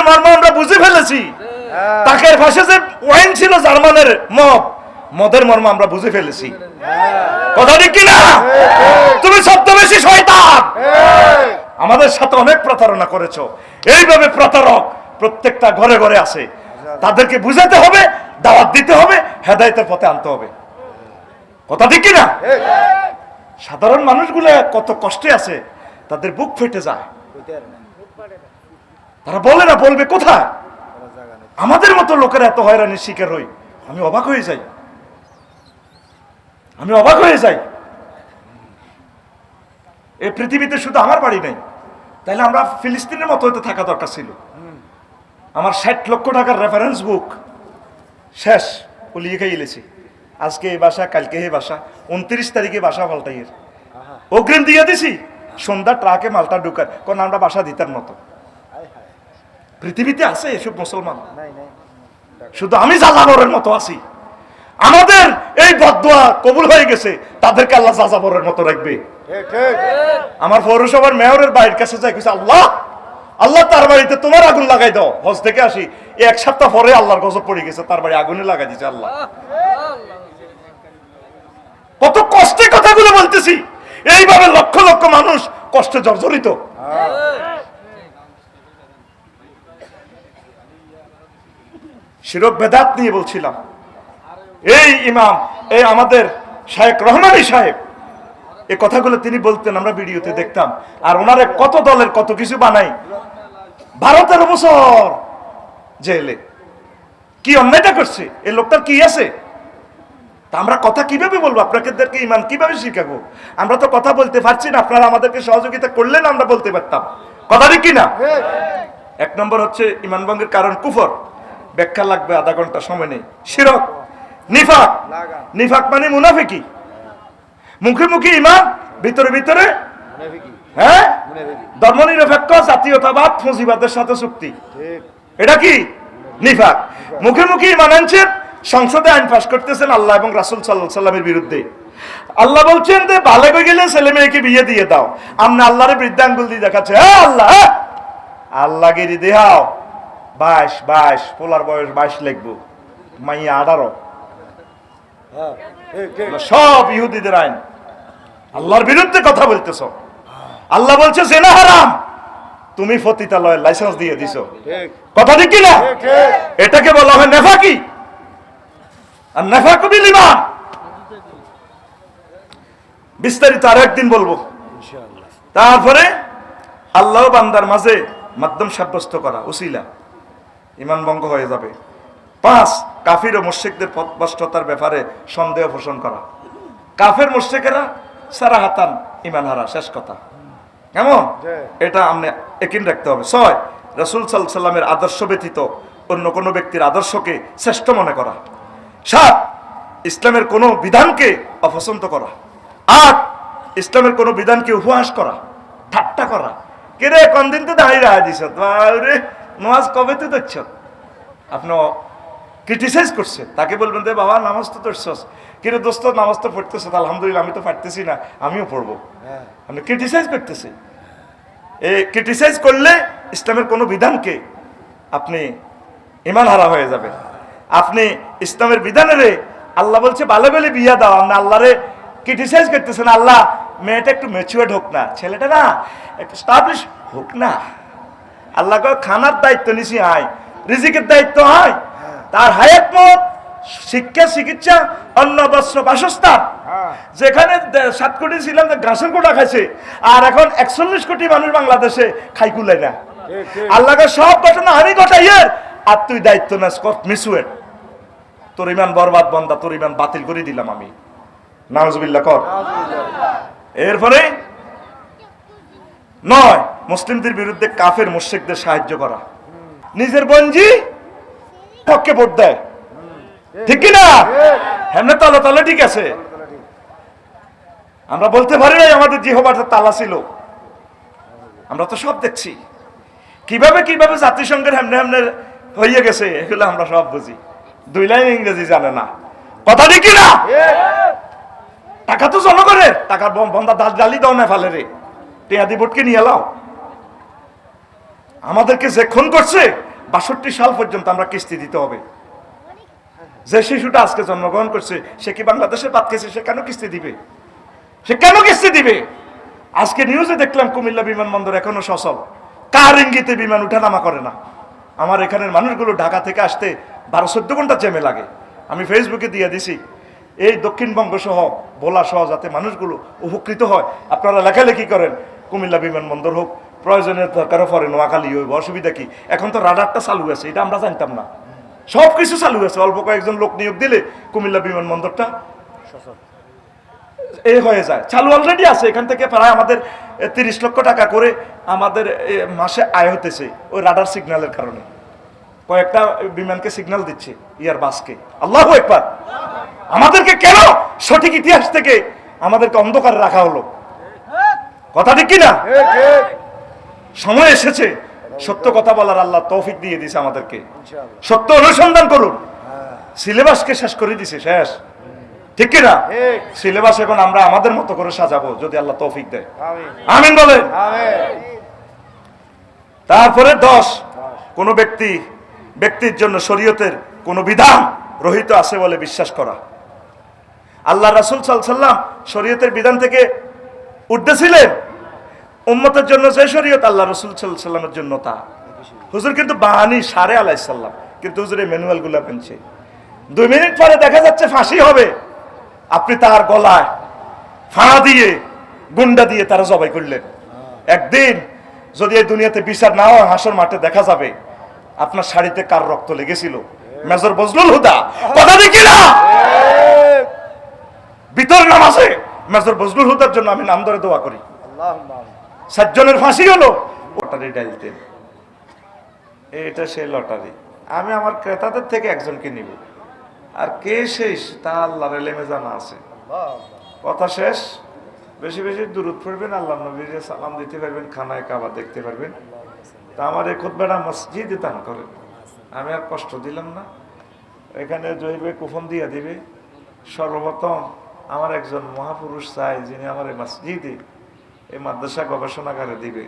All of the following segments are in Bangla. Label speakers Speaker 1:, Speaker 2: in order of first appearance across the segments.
Speaker 1: মর্ম আমরা বুঝে ফেলেছি। তাকের ভাষা যে ওয়াইন ছিল জার্মানের মদের মর্ম আমরা বুঝে ফেলেছি। কথা ঠিক কিনা? তুমি ছদ্মবেশী শয়তান, আমাদের সাথে অনেক প্রতারণা করেছো। এইভাবে প্রতারক প্রত্যেকটা ঘরে ঘরে আছে, তাদেরকে বুঝাতে হবে, দাওয়াত দিতে হবে, হেদায়েতের পথে আনতে হবে। কথা ঠিক কিনা? সাধারণ মানুষগুলো কত কষ্টে আছে, তাদের বুক ফেটে যায়, তারা বলে না, বলবে কোথায়? আমাদের মতো লোকেরা এত হয়রানির শিকার হই, আমি অবাক হয়ে যাই, আমি অবাক হয়ে যাই। এই পৃথিবীতে শুধু আমার বাড়ি নেই, তাহলে আমরা ফিলিস্তিনের মতো হয়তো থাকা দরকার ছিল। আমার 60 লক্ষ টাকার রেফারেন্স বুক শেষ, ও লিখে গেলেছি। আজকে এই বাসা, কালকে এই বাসা, 29 তারিখে বাসা পাল্টাইয়ের অগ্রিম দিয়ে দিছি। সন্ধ্যা ট্রাকে মালটা ঢুকার, কারণ আমরা বাসা দিতার মতো। পৃথিবীতে আছে এসব মুসলমান, শুধু আমি যাযাবরের মতো আছি। আমাদের এই বদদোয়া কবুল হয়ে গেছে, তাদেরকে আল্লাহ যাযাবরের মতো রাখবে। আমার পৌরসভার মেয়রের বাড়ির কাছে যাই, কিছু আল্লাহ আল্লাহ তার বাড়িতে তোমার আগুন লাগাই দাও। হজ থেকে আসি, 1 সপ্তাহ পরে আল্লাহর গজব পড়ে গেছে, তার বাড়ি আগুনে লাগাই দিয়েছে আল্লাহ। কত কষ্টে কথাগুলো বলতেছি, এইভাবে লক্ষ লক্ষ মানুষ কষ্টে জর্জরিত। শিরক বেদাত নিয়ে বলছিলাম। এই ইমাম, এই আমাদের শায়েখ রহমানী সাহেব, এই কথাগুলো তিনি বলতেন, আমরা ভিডিওতে দেখতাম। আর ওনারে কত দলের কত কিছু বানাই, 12-13 বছর জেলে। কি অন্যায়টা করছে এই লোকটার, কি আছে? তা আমরা কথা কিভাবে বলবো? আপনাদেরকে ইমান কিভাবে শিখাবো? আমরা তো কথা বলতে পারছি না, আপনারা আমাদেরকে সহযোগিতা করলেন আমরা বলতে পারতাম। কথা ঠিক কিনা? 1 নম্বর হচ্ছে ইমান ভঙ্গের কারণ কুফর, ব্যাখ্যা লাগবে, আধা ঘন্টা সময় নেই। শিরক, নিফাক, নিফাক মানে মুনাফিকি, মুখে মুখে ইমান, ভিতরে ভিতরে হ্যাঁ ধর্মনিরপেক্ষ জাতীয়তাবাদ ফৌজিবাদের সাথে চুক্তি, এটা কি নিফাক। মুখে মুখে ইমান আনছেন, সংসদে আইন পাস করতেছেন আল্লাহ এবং রাসূল সাল্লাল্লাহু আলাইহি ওয়াসাল্লামের বিরুদ্ধে। আল্লাহ বলছেন যে বালেগ হয়ে গেলে ছেলে মেয়েকে বিয়ে দিয়ে দাও, আপনি আল্লাহরে বৃদ্ধা আঙ্গুল দিয়ে দেখাচ্ছে, হ্যাঁ আল্লাহ আল্লাহ গিরি দেহাও 22 পোলার বয়স 22 লিখবো, মাইয়া 18। সব ইহুদিদের আইন, আল্লাহর বিরুদ্ধে কথা বলতেছ। আল্লাহ বলছে জেনা হারাম, তুমি পতিতালয়ের লাইসেন্স দিয়ে দিছো। কথা ঠিক কিনা? এটাকে বলা হয় নেফাকি। আর নেফাকু বিল ঈমান, বিস্তারিত আর একদিন বলবো। তারপরে আল্লাহ বান্দার মাঝে মাধ্যম সাব্যস্ত করা, উসিলা, ঈমান ভঙ্গ হয়ে যাবে। 5, কাফির ও মুশরিকদের পথভ্রষ্টতার ব্যাপারে সন্দেহ পোষণ করা। কাফের মুশরিকেরা সারাহাতান ঈমান হারা, শেষ কথা। কেমন? এটা আপনি একিন রাখতে হবে। 6, রাসূল সাল্লাল্লাহু আলাইহি ওয়াসাল্লামের আদর্শ ব্যতীত অন্য কোনো ব্যক্তির আদর্শকে শ্রেষ্ঠ মনে করা। 7, ইসলামের কোনো বিধানকে অপছন্দ করা। 8, ইসলামের কোনো বিধানকে উপহাস করা, ঠাট্টা করা। কেরে কোন দিন তো দাঁড়িয়ে রাখা দিছ, রে নামাজ কবে তো দেখছ, আপনি ক্রিটিসাইজ করছে, তাকে বলবেন যে বাবা নামাজ তো পড়ছস, কিন্তু দোস্ত নামাজ তো পড়তেছ, আলহামদুলিল্লাহ আমি তো পারতেছি না, আমিও পড়বো। আপনি ক্রিটিসাইজ করতেছে। এই ক্রিটিসাইজ করলে ইসলামের কোনো বিধানকে আপনি ঈমান হারা হয়ে যাবে। আপনি ইসলামের বিধানের আল্লাহ বলছে ভালো বলে বিয়া দাও, আপনি আল্লাহরে ক্রিটিসাইজ করতেছেন, আল্লাহ মেয়েটা একটু ম্যাচিউরড হোক না, ছেলেটা না একটু স্টাবলিশ হোক না। আল্লাহ খানার দায়িত্ব নিছি, আয় রিজিকের দায়িত্ব হয়, তার হায়াত মত, শিক্ষা চিকিৎসা, অন্ন বস্ত্র বাসস্থান। যেখানে 7 কোটি ছিলাম ঘাসের কোটা খাইছে, আর এখন 41 কোটি মানুষ বাংলাদেশে খাই কুলাই না। আল্লাহকে সব ঘটনা আমি ঘটাইয়ের, আর তুই দায়িত্ব নাস কর মিসুয়েট, তোর ইমান বরবাদ বন্দা, তোর ইমান বাতিল করে দিলাম আমি, নাউজুবিল্লাহ কর। এরপরে 9, মুসলিমদের বিরুদ্ধে কাফের মুশরিকদের সাহায্য করা। নিজের বঞ্জি পক্ষে ভোট দেয়, ঠিক কিনা? হেমনে তালা তালা ঠিক আছে, আমরা বলতে পারি নাই আমাদের জিহ্বাটা তালা ছিল, আমরা তো সব দেখছি কিভাবে কিভাবে জাতিসংঘের হেমনে হেমনে হয়ে গেছে, এগুলো আমরা সব বুঝি। 2 লাইন ইংরেজি জানে না, কথা ঠিক কিনা? টাকা তো জনগণের টাকা, বন্ধা ডালি দাও না ফালে রে, টেয়াদি ভোটকে নিয়ে এলাও। আমাদেরকে যে খুন করছে 62 সাল পর্যন্ত আমরা কিস্তি দিতে হবে। যে শিশুটা আজকে জন্মগ্রহণ করছে সে কি বাংলাদেশের বাদ খেয়েছে? সে কেন কিস্তি দিবে? সে কেন কিস্তি দিবে? আজকে নিউজে দেখলাম কুমিল্লা বিমানবন্দর এখনো সচল, কার ইঙ্গিতে বিমান উঠানামা করে না। আমার এখানের মানুষগুলো ঢাকা থেকে আসতে 12-14 ঘন্টা জ্যামে লাগে। আমি ফেসবুকে দিয়ে দিছি, এই দক্ষিণবঙ্গ সহ ভোলা সহ যাতে মানুষগুলো উপকৃত হয় আপনারা লেখালেখি করেন। কুমিল্লা বিমানবন্দর হোক, প্রয়োজনের দরকারও পড়ে নোয়াখালী হইব, অসুবিধা কি? এখন তো রাডারটা চালু আছে, এটা আমরা জানতাম না। সব কিছু চালু আছে, অল্প কয়েকজন লোক নিয়োগ দিলে কুমিল্লা বিমানবন্দরটা হয়ে যায়, চালু অলরেডি আছে। এখান থেকে প্রায় আমাদের 30 লক্ষ টাকা করে আমাদের মাসে আয় হতেছে ওই রাডার সিগন্যালের কারণে। কয়েকটা বিমানকে সিগন্যাল দিচ্ছে, ইয়ার বাসকে। আল্লাহু আকবার। আমাদেরকে কেন সঠিক ইতিহাস থেকে আমাদেরকে অন্ধকারে রাখা হলো? কথা ঠিক কিনা? সময় এসেছে সত্য কথা বলার, আল্লাহ তৌফিক দিয়ে দিয়েছে আমাদেরকে। সত্য অনুসন্ধান করুন। সিলেবাসকে শেষ করে দিছে, শেষ। ঠিক কিনা? সিলেবাস এখন আমরা আমাদের মতো করে সাজাবো যদি আল্লাহ তৌফিক দেয়। আমিন বলেন। তারপরে 10, কোন ব্যক্তির জন্য শরীয়তের কোন বিধান রহিত আছে বলে বিশ্বাস করা। আল্লাহ রাসূল সাল্লাল্লাহু আলাইহি ওয়াসাল্লাম শরীয়তের বিধান থেকে ঊর্ধ্বে ছিলেন। উম্মতের জন্য যে শরীয়ত আল্লাহ রাসূল সাল্লাল্লাহু আলাইহি ওয়াসাল্লামের জন্য তা। হুজুর কিন্তু বাহানি সারে আলাইহিস সালাম, কিন্তু হুজুর এই ম্যানুয়াল গুলা পেনছে। 2 মিনিট পরে দেখা যাচ্ছে ফাঁসি হবে, আপনি তার গলায় ফাঁড়া দিয়ে গুন্ডা দিয়ে তারা জবাই করলেন। একদিন যদি এই দুনিয়াতে বিচার না হয়, হাসর মাঠে দেখা যাবে আপনার শাড়িতে কার রক্ত লেগেছিল। মেজর বজলুল হুদা, কথা দেখি না? ভিতর নামাজে মেজর বজলুল হুদার জন্য আমি নাম ধরে দোয়া করি। 7 জনের ফাঁসি হলো। লটারি ডালতেন, এটা সেই লটারি। আমি আমার ক্রেতাদের থেকে একজনকে নিব, আর কে শেষ তা আল্লাহর ইলমে জানা আছে। কথা শেষ। বেশি বেশি দুরূদ পড়বেন, আল্লাহ নবীর সালাম দিতে পারবেন, খানায় কাবা দেখতে পারবেন। তা আমার এই খুতবাটা মসজিদে দান করেন, আমি আর কষ্ট দিলাম না। এখানে জহিবে কুফন দিয়া দিবে। সর্বপ্রথম আমার একজন মহাপুরুষ চাই, যিনি আমার এই মসজিদে এই মাদ্রাসা গবেষণাগারে দিবে,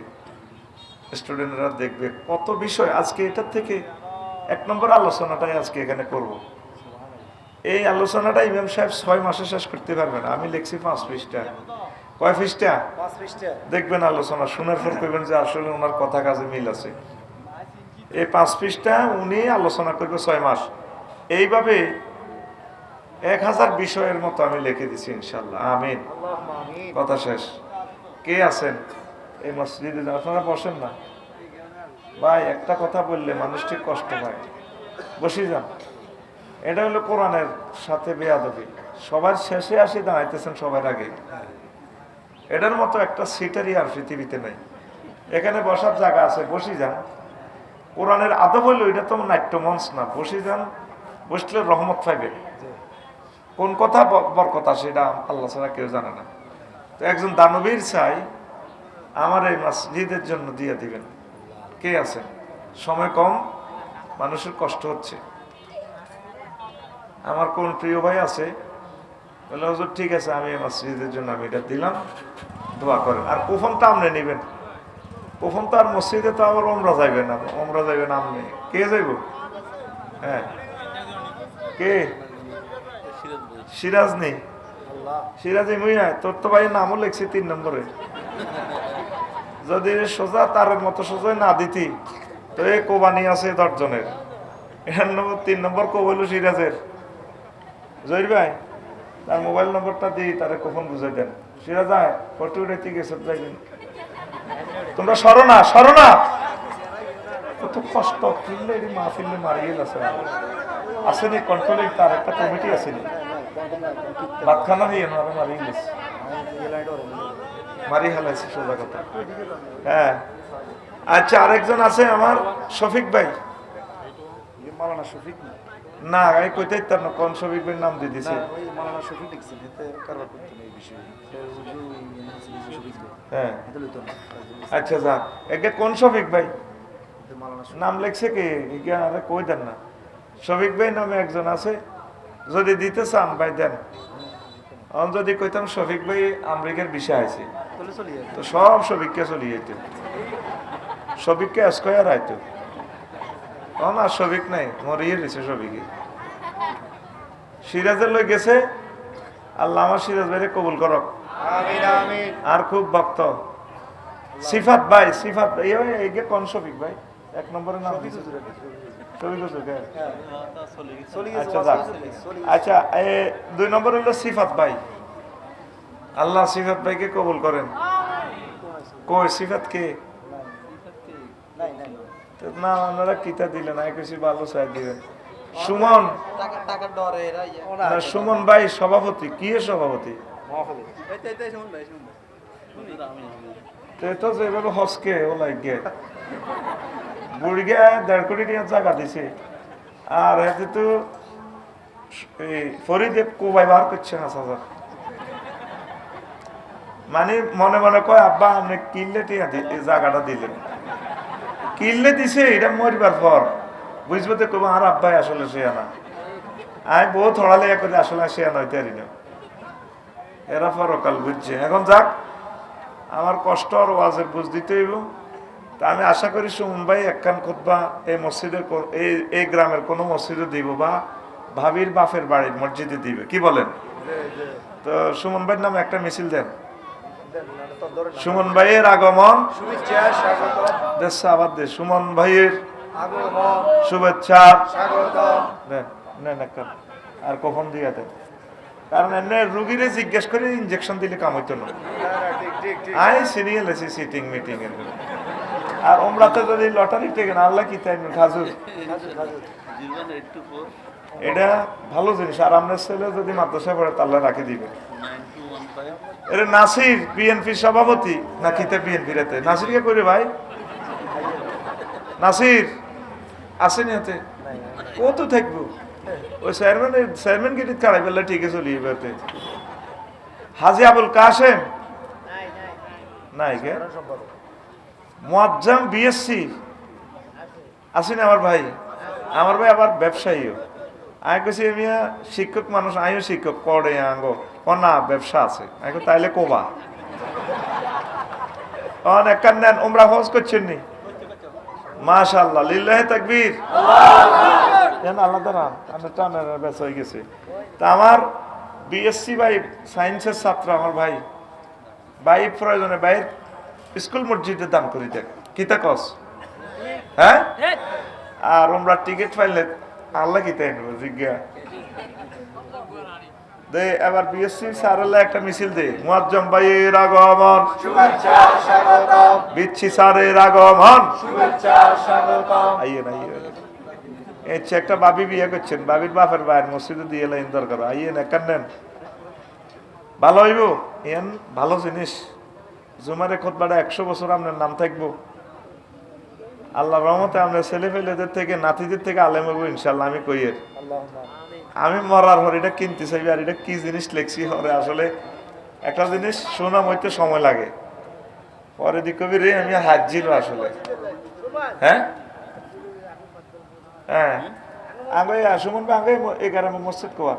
Speaker 1: স্টুডেন্টরা দেখবে কত বিষয়। আজকে এটার থেকে 1 নম্বর আলোচনাটাই আজকে এখানে করব। এই আলোচনাটা ইমাম সাহেব 6 মাসে শেষ করতে পারবে না। আমি লিখছি 5 পৃষ্ঠা। কয় পৃষ্ঠা? 5 পৃষ্ঠা। দেখবেন আলোচনা শোনার পর কইবেন যে আসলে ওনার কথা কাজে মিল আছে। এই 5 পৃষ্ঠা উনি আলোচনা করবে 6 মাস। এইভাবে 1000 বিষয়ের মতো আমি লিখে দিছি ইনশাআল্লাহ। আমিন। কথা শেষ। কে আছেন এই মসজিদে? আপনারা বসেন না ভাই, একটা কথা বললে মানুষ ঠিক কষ্ট পায়। বসে যান। এটা হলো কোরআনের সাথে বেয়াদবি। সবার শেষে আসি দাঁড়াইতেছেন সবার আগে। এটার মতো একটা সিটারই আর পৃথিবীতে নেই। এখানে বসার জায়গা আছে, বসে যান। কোরআনের আদব হইলো এটা তো নাট্য মঞ্চ না। বসে যান, বসলে রহমত পাইবে। কোন কথা বরকত আসে এটা আল্লাহ ছাড়া কেউ জানে না। তো একজন দানবীর চাই আমার এই মসজিদের জন্য দিয়ে দিবেন। কে আছেন? সময় কম, মানুষের কষ্ট হচ্ছে। আমার কোন প্রিয় ভাই আছে? বলে হুজুর ঠিক আছে, আমি এই মসজিদের জন্য আমি এটা দিলাম, দোয়া করেন। আর কুফনটা আপনি নেবেন। কুফন তো আর মসজিদে তো আবার ওমরা যাইবেন না, ওমরা যাইবেন আপনি। কে যাইব? হ্যাঁ, কে? সিরাজ নেই? সিরাজে মুইয়া তোর তো ভাই নামও লিখছি 3 নম্বরে। যদি সোজা তার মতো সোজা না দিতি তো এই কোবানি আছে 10 জনের। এর নম্বর 3 নম্বর কো হইল সিরাজের। জহির ভাই তার মোবাইল নম্বরটা দিই, তারে কখন বুঝাই দেন। সিরাজ যায় ফটো উঠাইতে গেছে, যাইবেন। তোমরা সরো না, সরো না। কত কষ্ট কিনলে মাহফিলে মারিয়ে আছে। আসেনি কন্ট্রোলিং, তার একটা কমিটি আসেনি। বাদখানা দিয়ে মারিয়ে গেছে, মারি হেলাইছে সোজা কথা। হ্যাঁ, আচ্ছা, আরেকজন আছে আমার শফিক ভাই। মাওলানা শফিক না, আমি কইতে পারতাম না কোন শফিক ভাইয়ের নাম দিয়ে দিছে। মাওলানা শফিক লিখছেন, এতে কারবার করতে নেই বিষয়। হ্যাঁ, আচ্ছা যা। একে কোন শফিক ভাই নাম লেখছে কে? আরে কই দেন না। শফিক ভাই নামে একজন আছে, যদি দিতে চান ভাই দেন। যদি কইতাম শফিক ভাই আমেরিকার বিষয় আছে তো সব শফিককে চলিয়ে যেত, শফিককে স্কয়ার আইতো। না শফিক নাই, মরিয়ে দিছে শফিকে। সিরাজের লই গেছে, আল্লাহ আমার সিরাজ ভাইরে কবুল করক। আর খুব ভক্ত সিফাত ভাই, সিফাত এই কোন শফিক ভাই এক নম্বরে নাম আচ্ছা, 2 নম্বর হলো সিফাত ভাই। আল্লাহ সিফাত ভাইকে কবুল করেন। কই সিফাত কে না, ওনারা কিতা দিলেন, আমি কিছু ভালো চাই দিবেন। সুমন, সুমন ভাই সভাপতি, কি সভাপতি তো যেভাবে হসকে ও লাগে বুড়িগে 1.5 কোটি টাকা জায়গা দিছে, আর এতে তো ফরিদে কোবাই বার করছে 5,000। মানে মনে মনে কয় আব্বা আপনি কিনলে টিয়া জায়গাটা দিলেন, কিনলে দিছে এটা মরিবার পর বুঝবো তো কব আর আব্বাই আসলে সে না, আমি বহুত হড়ালে করে আসলে সে নইতে পারি না। এরা পরকাল বুঝছে। এখন যাক, আমার কষ্ট আর ওয়াজের বুঝ দিতে হইব। তা আমি আশা করি সুমন ভাই একখান খুতবা এই মসজিদের এই গ্রামের কোনো মসজিদে দিব, বা ভাবির বাপের বাড়ির মসজিদে দিবে, কি বলেন? তো সুমন ভাইয়ের নামে একটা মিছিল দেন। সুমন ভাইয়ের আগমন শুভেচ্ছা, আবার দে সুমন ভাইয়ের শুভেচ্ছা আর কখন দিয়ে দেন, কারণ এনে রুগীরে জিজ্ঞেস করে ইনজেকশন দিলে কাম হইতো না। আই সিরিয়াল আছি সিটিং মিটিং এর, আর ওমরাতে যদি লটারি টেকেন আল্লাহ কি তাই খাজুর, এটা ভালো জিনিস। আর আপনার ছেলে যদি মাদ্রাসা পড়ে তাহলে রাখি দিবে। এর নাসির বিএনপি সভাপতি না কিতে বিএনপি রেতে নাসিরকে করে ভাই, নাসির আসেনি হাতে কত থাকবো, ওই চেয়ারম্যান গেটি কাড়াই পেলে ঠিক আছে চলিয়ে বেতে। হাজি আবুল কাসেম নাই কে, মুয়াজ্জাম বিএসসি আসেনি আমার ভাই, আমার ভাই আবার ব্যবসায়ীও। আমি কেছি মিয়া শিক্ষক মানুষ, আমিও শিক্ষক পড়ে আঙ্গ না ব্যবসা আছে, আমি তাইলে কোবা একখান নেন। ওমরা হজ করছেন নি? মাশাআল্লাহ, লিল্লাহি তাকবীর। আল্লাহ রান টানের বেচা হয়ে গেছে। তা আমার বিএসসি ভাই সায়েন্সের ছাত্র আমার ভাই, ভাই প্রয়োজনে ভাইয়ের স্কুল মসজিদে দান করি দেখ কিতা কস, হ্যাঁ? আর ওমরা টিকিট পাইলে আল্লাহ কিতা এনেব জিজ্ঞা দে। এবার বিএসসি স্যারের একটা মিছিল দে, মুয়াজ্জম ভাইয়ের আগমন শুভেচ্ছা স্বাগতম, বিচ্ছি স্যারের আগমন শুভেচ্ছা স্বাগতম। আইয়েন আইয়েন, এই একটা বাবি বিয়ে করছেন, বাবির বাপের ভাইয়ের মসজিদে দিয়ে লাইন দরকার, আইয়েন একান নেন, ভালো হইব। এন ভালো জিনিস, জুমারে খুতবাটা 100 বছর আপনার নাম থাকবো। আল্লাহ রহমতে আমরা ছেলে ফেলেদের থেকে নাতিদের থেকে আলেম হইব ইনশাল্লাহ। আমি কইয়ের আমি মরার পর এটা কিনতে চাইবি, আর এটা কি জিনিস লেখছি হরে, আসলে একটা জিনিস শোনাম হইতে সময় লাগে, পরে দি কবি রে আমি হাজির আসলে। হ্যাঁ হ্যাঁ, আগে সুমন ভাই আগে 11 মসজিদ কোয়া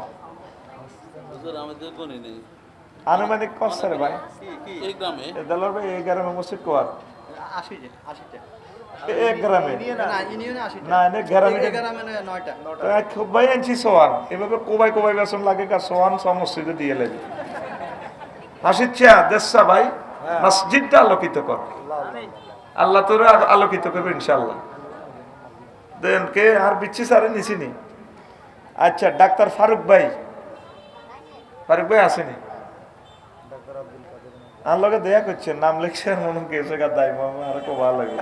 Speaker 1: আনুমানিক কষ্ট রে ভাই, দালার ভাই 11 মসজিদ কোয়া এক গ্রামে না গ্রামে খুব ভাই আনছি সোয়ান, এভাবে কোবাই কোবাই বেসন লাগে, সোয়ান সব মসজিদে দিয়ে লাগে। হাসিচ্ছা দেশা ভাই, মসজিদটা আলোকিত কর, আল্লাহ তোরা আলোকিত করবে ইনশাল্লাহ। দেন কে আর বিচ্ছি সারে নিছিনি? আচ্ছা, ডাক্তার ফারুক ভাই, ফারুক ভাই আসেনি? আর লগে দেয়া করছেন, নাম লিখছেন মনে গেছে গা দায় আর খুব ভালো লাগে।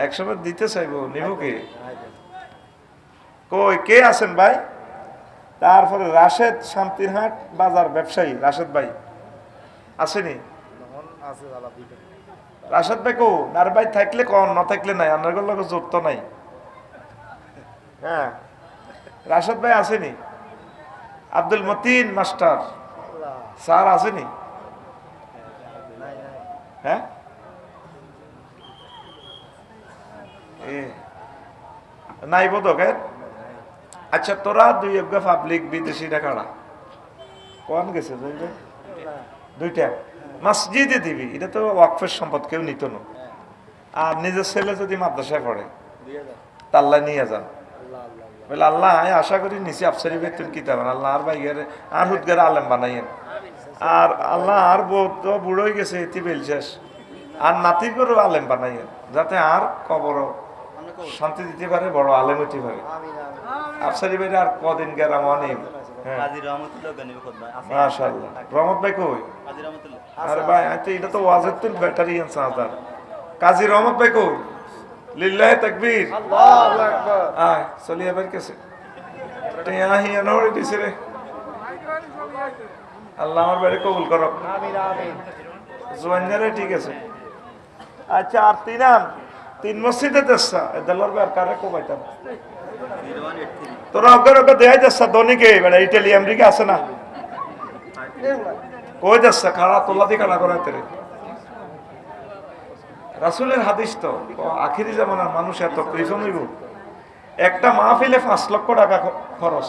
Speaker 1: একসময় দিতে চাইবো, নিব কে কই কে আছেন ভাই? তারপরে রাশেদ শান্তিরহাট বাজার ব্যবসায়ী রাশেদ ভাই আসেনি? রাশেদ ভাই কো আর ভাই থাকলে কন, না থাকলে নাই, আপনার লগে জোর তো নাই। হ্যাঁ, রাশেদ ভাই আসেনি? আব্দুল মতিন মাস্টার স্যার আসেনি? হ্যাঁ, নাই বোধক। আচ্ছা, তোরা দুই পাবলিক বিদেশিরা কারা কোন গেছে? দুইটা মসজিদে দিবি, এটা তো ওয়াকফের সম্পদ, কেউ নিত না। আর নিজের ছেলে যদি মাদ্রাসায় পড়ে তাল্লা নিয়ে যান বলে আল্লাহ আমি আশা করি নিচে আফসারি বেতন কি দেবেন আল্লাহ আর ভাইয়ের আর হুদগারে আলেম বানাইয়েন আর আল্লাহ আর তো বুড়ো হয়ে গেছে এটি বেল শেষ আর নাতি করেও আলেম বানাইয়েন যাতে আর কবর শান্তি দিতে পারে বড় আলেম হতে পারে আফসারি ভাইরা আর কদিন গেরাম অনেক মাশাআল্লাহ রহমত ভাই কই আরে ভাই এটা তো ওয়াজের তুল ব্যাটারি আনসার কাজী রহমত ভাই কই লিল্লাহি তাকবীর আল্লাহু আকবার আয় চলিয়ে বের কাছে টিয়া হি নড়ে দিছে রে আল্লাহ আমার বাড়ি কবুল করো আমিন আমিন জোয়ানরে ঠিক আছে আচ্ছা আর তিন মসজিদে দেশা দলর বার কারে কো বাইতাম তোরা অগর অগর দেয় দেশা দনিকে মানে ইতালি আমেরিকা আছে না কই দেশা খাড়া তোলা দি কানা করে তেরে রাসূলের হাদিস তো আখিরি জামানার মানুষ এত কৃপণ হইব একটা মাহফিলে 5 লক্ষ টাকা খরচ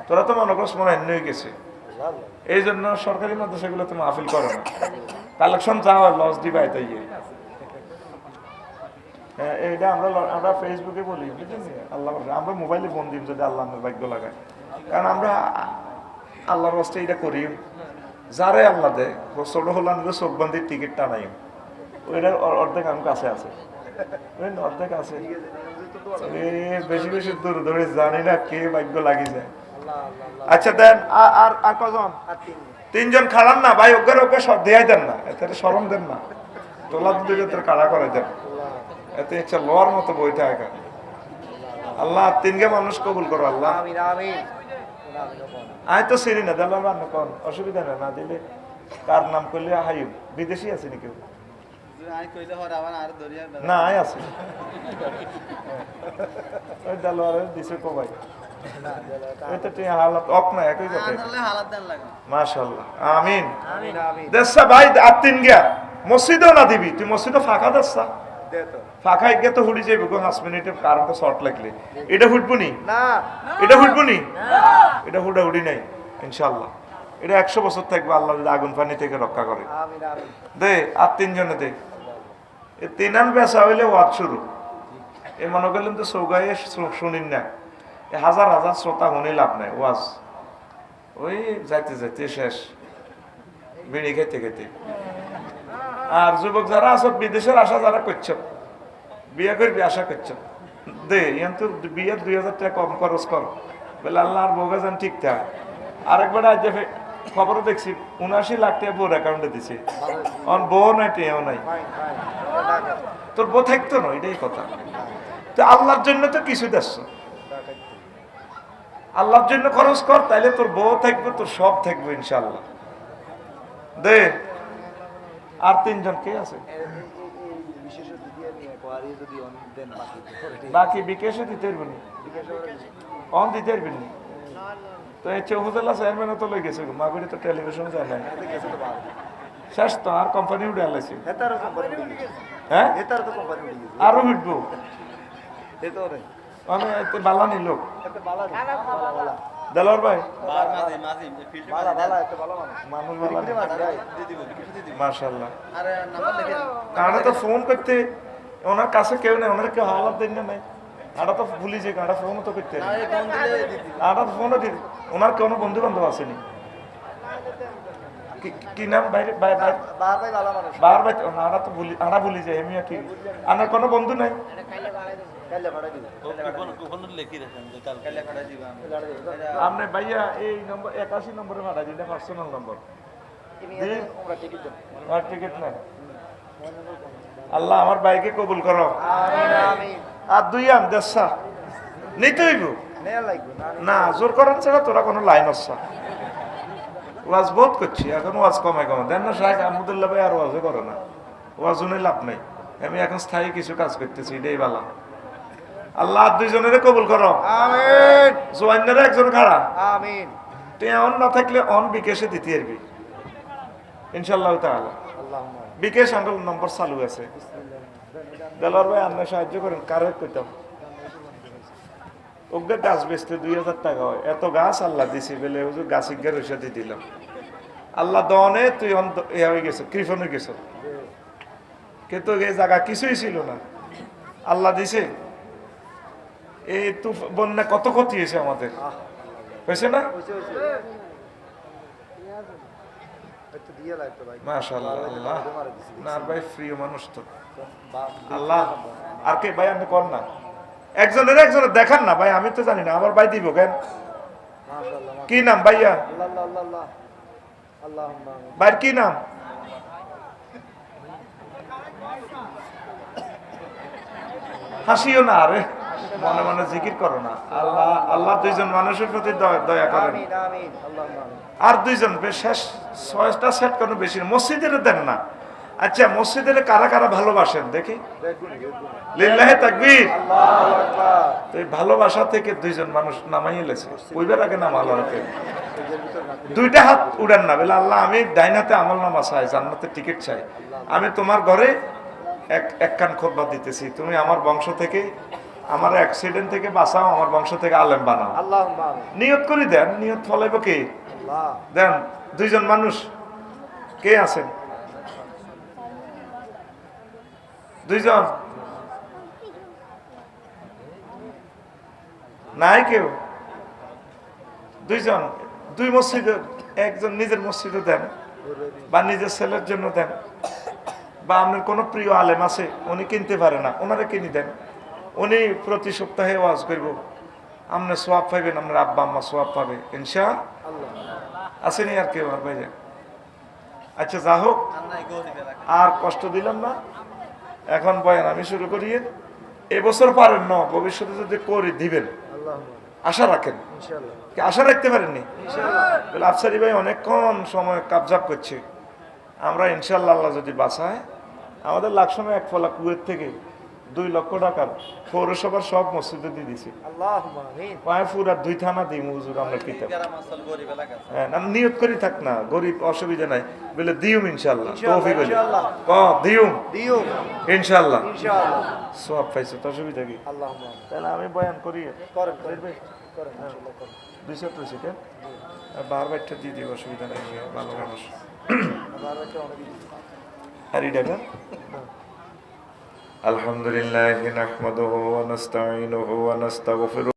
Speaker 1: তোরা তো মনে করছ মনে হয়ে গেছে এই জন্য সরকারি মাদ্রাসাগুলোতে মাহফিল করে না কালেকশন যা হয় লস দিবাই তাই এইটা আমরা ফেসবুকে বলি বুঝলেন আল্লাহ আমরা মোবাইলে ফোন দিই যদি আল্লাহ ভাগ্য লাগায় কারণ আমরা আল্লাহর রাস্তায় এটা করি যারে আল্লাহ দেয় ছোট হলাম চোখবন্দির টিকিটটা নাই ওইটার অর্ধেক আমার কাছে আছে অর্ধেক আছে বেশি বেশি দূর ধরে জানি না কে ভাগ্য লাগি যায় আচ্ছা দেন আর কজন তিনজন খাড়ান না ভাই ওকে ওকে দেয়াই দেন না এতে সরম দেন না তোলা দুটো কাড়া করে দেন এতে ইচ্ছা লোয়ার মতো বইতে একা আল্লাহ তিনকে মানুষ কবুল করো আল্লাহ আয় তো সিরি না দিলাম রান্না কোন অসুবিধা নেই না দিলে কার নাম করলে হাইব বিদেশি আছে নাকি না আয় আছে ওই দালোয়ারের দিছে কবাই এটা তে হালাত অক না একই কথা হালাত দেন লাগে মাশাআল্লাহ আমিন আমিন আমিন দেশা ভাই আর তিন গিয়া মসজিদও না দিবি তুই মসজিদও ফাঁকা দেশা দে তো ফাঁকা গিয়ে তো হুড়ি যাইব গো 5 মিনিটে কারেন্ট শর্ট লাগলে এটা ফুটবনি না এটা ফুটবনি না এটা হুড়ি নাই ইনশাআল্লাহ এটা 100 বছর থাকবে আল্লাহ যদি আগুন পানি থেকে রক্ষা করে আমিন আমিন দে আর তিনজনে দে এই তিনান বেসা হইলে ওয়াজ শুরু এই মনে করলেন তো সৌগায়ে শুনিন না হাজার হাজার শ্রোতা মনে লাভ নাই ওয়াজ ওই যাইতে যাইতে শেষ বিড়ি খেতে খেতে আর যুবক যারা আছো বিদেশের আশা যারা করছ বিয়ে করবি আশা করছ দে ইয়ান তো বিয়ে 2000 টাকা কম খরচ কর বলে আল্লাহর বউকে যেন ঠিক থাকে আরেকবার আজ খবরও দেখছি 79 লাখ টাকা বোর অ্যাকাউন্টে দিছে অন বউ নাই টেও নাই তোর বউ থাকতো না এটাই কথা তো আল্লাহর জন্য তো কিছু দেশ আল্লাহর জন্য খরচ কর তাইলে তোর বউ থাকবে তোর সব থাকবে ইনশাআল্লাহ দে আর তিনজন কে আছে বাকি বিকেশে দিতে পারবেন অন দিতে পারবেন তো এই উপজেলা চেয়ারম্যানও তো লই গেছে মাগুরি তো টেলিভিশন যায় নাই শেষ তো আর কোম্পানি উঠে আলাইছে হ্যাঁ আরো উঠবো মানে বালানি লোক দেলোয়ার ভাই মাশাআল্লাহ কারা তো ফোন করতে ওনার কাছে কেউ নেই ওনার কেউ হালাত দেন না নাই আটা তো ভুলি যে কারা ফোনও তো করতে আটা ফোনও দিন ওনার কোনো বন্ধু বান্ধব আসেনি কি নাম বাইরে বার ভাই আটা তো ভুলি আটা ভুলি যায় এমনি কি আমার কোনো বন্ধু নাই আপনি ভাইয়া এই নম্বর 81 নম্বরে ভাড়া দিন পার্সোনাল নম্বর টিকিট নাই আল্লাহ আমার ভাইকে কবুল করো আর দুই আম দেশা নিতে হইব না জোর করেন ছাড়া তোরা কোনো লাইন আসছা ওয়াজ বহুত করছি এখন ওয়াজ কমে কমে দেন না শাহেখ আহমদুল্লাহ ভাই আর ওয়াজও করে না ওয়াজ শুনে লাভ নাই আমি এখন স্থায়ী কিছু কাজ করতেছি এটাই বালা আল্লাহ দুইজনের কবুল করো আমিন জোয়ানরা একজন খাড়া আমিন তুই অন না থাকলে অন বিকেশে দিতে পারবি ইনশাআল্লাহ তাআলা বিকেশ আঙ্গুল নম্বর চালু আছে দেলোয়ার ভাই আপনি সাহায্য করেন কারে কইতাম ওকে গাছ বেচতে 2000 টাকা হয় এত গাছ আল্লাহ দিছি বলে হুজুর গাছিকে রইসা দিয়ে দিলাম আল্লাহ দনে তুই হয়ে গেছো কৃপণ হয়ে গেছো কিন্তু এই জায়গা কিছুই ছিল না আল্লাহ দিছে। এই তো বন্যা কত ক্ষতি হয়েছে আমাদের, হয়েছে না? মাশাআল্লাহ, আল্লাহ না ভাই, প্রিয় মানুষ তো আল্লাহ। আর কে ভাই, আপনি কর না, একজনের দেখান না ভাই, আমি তো জানি না, আমার ভাই দিব কেন? কি নাম ভাইয়া? ভাইয়ের কি নাম? হাসিও না, আরে মনে মনে জিকির করো না। আল্লাহ আল্লাহ দুইজন মানুষের প্রতি দয়া করেন। আর দুইজন শেষ 6টা সেট কোনো বেশি না, মসজিদের দেন না। আচ্ছা, মসজিদের কারা কারা ভালোবাসেন দেখি, লিল্লাহি তাকবীর। তো এই ভালোবাসা থেকে দুইজন মানুষ নামাই এলেছে, ওইবার আগে নামালো। দুইটা হাত উড়েন না, বলে আল্লাহ আমি ডাইন হাতে আমল নামা চাই, জান্নাতের টিকিট চাই। আমি তোমার ঘরে এক কান খুতবা দিতেছি, তুমি আমার বংশ থেকে, আমার অ্যাক্সিডেন্ট থেকে বাঁচাও, আমার বংশ থেকে আলেম বানাও। নিয়ত করি দেন, নিয়ত ফলাইব কে? দেন। দুইজন মানুষ কে আছেন? দুইজন নাই কেউ? দুইজন, দুই মসজিদে, একজন নিজের মসজিদে দেন, বা নিজের ছেলের জন্য দেন, বা আপনার কোনো প্রিয় আলেম আছে, উনি কিনতে পারে না, ওনারা কিনে দেন। উনি প্রতি সপ্তাহে ওয়াজ করব, আপনার সোয়াব পাইবেন, আপনার আব্বা আম্মা সোয়াব পাবে ইনশাআল্লাহ। আসেনি আর কেউ? আর ভাইয়া আচ্ছা, যা হোক, আর কষ্ট দিলাম না। এখন বয়ান আমি শুরু করি। এবছর পারেন না, ভবিষ্যতে যদি করি দিবেন, আশা রাখেন। কি আশা রাখতে পারেননি? আফসারি ভাই অনেকক্ষণ সময় কাবজাব করছে। আমরা ইনশাল্লাহ আল্লাহ যদি বাঁচায়, আমাদের লাকসামে এক ফলা কুয়েত থেকে 2 লক্ষ টাকার পৌরসভার সব মসজিদে দিয়ে দিছি। পুরা 2 থানা দিই হুজুর, আমরা কিতাব। হ্যাঁ, নিয়ত করি থাক না, গরিব অসুবিধা নাই, বলে দিউম ইনশাল্লাহ, তৌফিক হইলে দিউম ইনশাল্লাহ। সব পাইছে তো, অসুবিধা কি? তাহলে আমি বয়ান করি, 200 কেন বারবারটা দিয়ে দিব, অসুবিধা নেই, ভালো মানুষ। আর এই টাকা আলহামদুলিল্লাহ নাহমাদুহু ওয়া নাস্তাঈনুহু ওয়া নাস্তাগফিরুহু।